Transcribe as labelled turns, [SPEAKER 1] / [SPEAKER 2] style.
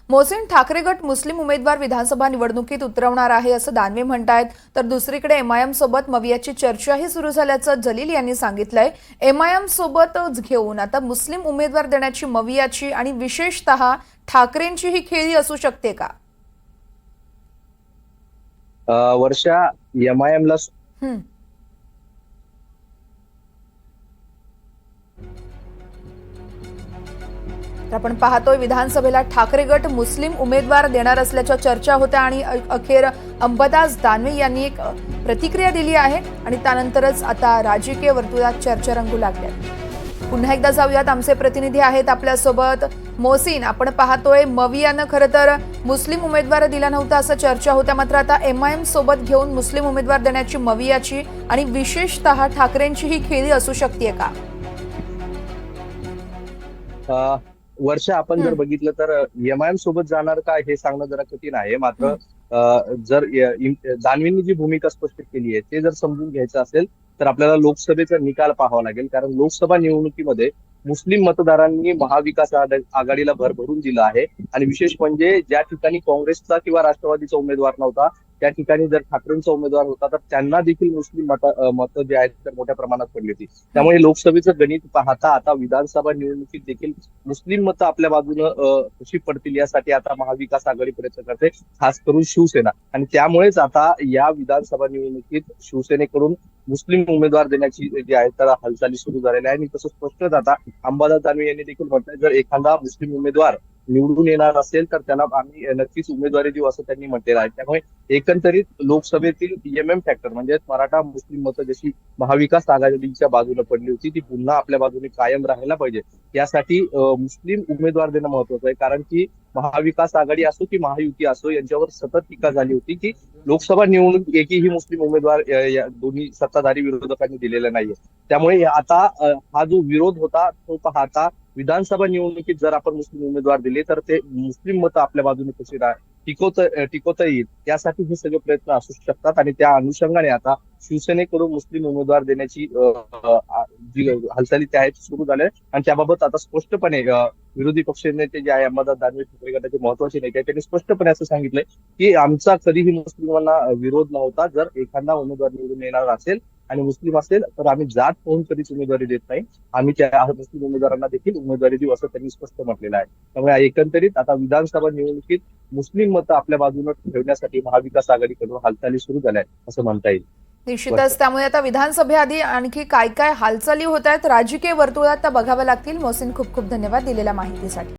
[SPEAKER 1] मोहसिन ठाकरे गट मुस्लिम उमेदवार विधानसभा निवडणुकीत उतरवणार आहे असं दानवे म्हणतायत, तर दुसरीकडे एमआयएम सोबत मवियाची चर्चाही सुरू झाल्याचं जलील यांनी सांगितलंय। एमआयएम सोबत घेऊन आता मुस्लिम उमेदवार देण्याची मवियाची आणि विशेषतः ठाकरेंची ही खेळी असू शकते का?
[SPEAKER 2] वर्षा एमआयएम ला
[SPEAKER 1] आपण पाहतोय विधानसभेला ठाकरे गट मुस्लिम उमेदवार देणार असल्याच्या चर्चा होत्या आणि अखेर अंबादास दानवे यांनी एक प्रतिक्रिया दिली आहे आणि त्यानंतरच आता राजकीय वर्तुळात चर्चा रंगू लागल्या। पुन्हा एकदा जाऊयात, आमचे प्रतिनिधी आहेत आपल्यासोबत। मोहसिन, आपण पाहतोय मवियानं खरं तर मुस्लिम उमेदवार दिला नव्हता असं चर्चा होत्या, मात्र आता एमआयएम सोबत घेऊन मुस्लिम उमेदवार देण्याची मवियाची आणि विशेषतः ठाकरेंची ही खेळी असू शकते का?
[SPEAKER 2] वर्षा आपण जर बघितलं तर एमआयएम सोबत जाणार का हे सांगणं जरा कठीण आहे। मात्र जर दानवेंनी जी भूमिका स्पष्ट केली आहे ते जर समजून घ्यायचं असेल तर आपल्याला लोकसभेचा निकाल पाहावा लागेल, कारण लोकसभा निवडणुकीमध्ये मुस्लिम मतदारांनी महाविकास आघाडीला भर भरून दिला आहे। आणि विशेष म्हणजे ज्या ठिकाणी काँग्रेसचा किंवा राष्ट्रवादीचा उमेदवार नव्हता त्या ठिकाणी जर ठाकरेंचा उमेदवार होता तर त्यांना देखील मुस्लिम मतं जे आहेत तर मोठ्या प्रमाणात पडली होती। त्यामुळे लोकसभेचं गणित पाहता आता विधानसभा निवडणुकीत देखील मुस्लिम मतं आपल्या बाजूनं कशी पडतील यासाठी आता महाविकास आघाडी प्रयत्न करते, खास करून शिवसेना। आणि त्यामुळेच आता या विधानसभा निवडणुकीत शिवसेनेकडून मुस्लिम उमेदवार देण्याची जी आहे तर हालचाली सुरू झालेल्या आहे। आणि तसं स्पष्टच आता अंबादास दानवे यांनी देखील म्हटलंय, जर एखादा मुस्लिम उमेदवार निवडून येणार असेल तर त्याला आम्ही नक्कीच उमेदवारी देऊ असं त्यांनी म्हटलेलं आहे। त्यामुळे एकंदरीत लोकसभेतील ईएमएम फॅक्टर म्हणजे मराठा मुस्लिम मतं जशी महाविकास आघाडीच्या बाजूने पडली होती ती पुन्हा आपल्या बाजूने कायम राहायला पाहिजे, यासाठी मुस्लिम उमेदवार देणं महत्वाचं आहे। कारण की महाविकास आघाडी असो की महायुती असो यांच्यावर सतत टीका झाली होती की लोकसभा निवडणूक एकही मुस्लिम उमेदवार या दोन्ही सत्ताधारी विरोधकांनी दिलेला नाहीये। त्यामुळे आता हा जो विरोध होता तो पाहता विधानसभा निवडणुकीत जर आपण मुस्लिम उमेदवार दिले तर ते मुस्लिम मतं आपल्या बाजूने कशी टिकवता येईल यासाठी हे सगळे प्रयत्न असू शकतात। आणि त्या अनुषंगाने आता शिवसेनेकडून मुस्लिम उमेदवार देण्याची जी हालचाली त्या आहेत सुरू झाल्या आणि त्याबाबत आता स्पष्टपणे विरोधी पक्षनेते जे आहे अंबादास दानवे ठाकरे गटाचे महत्वाचे नेते आहेत त्यांनी स्पष्टपणे असं सांगितलंय की आमचा कधीही मुस्लिमांना विरोध नव्हता। जर एखादा उमेदवार निवडून येणार असेल आणि मुस्लिम असेल तर आम्ही जात पाहून कधीच उमेदवारी देत नाही, आम्ही त्या मुस्लिम उमेदवारांना देखील उमेदवारी देऊ असं त्यांनी स्पष्ट म्हटलेलं आहे। त्यामुळे एकंदरीत आता विधानसभा निवडणुकीत मुस्लिम मतं आपल्या बाजूने ठेवण्यासाठी महाविकास आघाडीकडून हालचाली सुरू झाल्या आहेत असं म्हणता येईल।
[SPEAKER 1] निश्चितच, त्यामुळे आता विधानसभेआधी आणखी काय काय हालचाली होत आहेत राजकीय वर्तुळात त्या बघाव्या लागतील। मोहसिन, खूप खूप धन्यवाद दिलेल्या माहितीसाठी।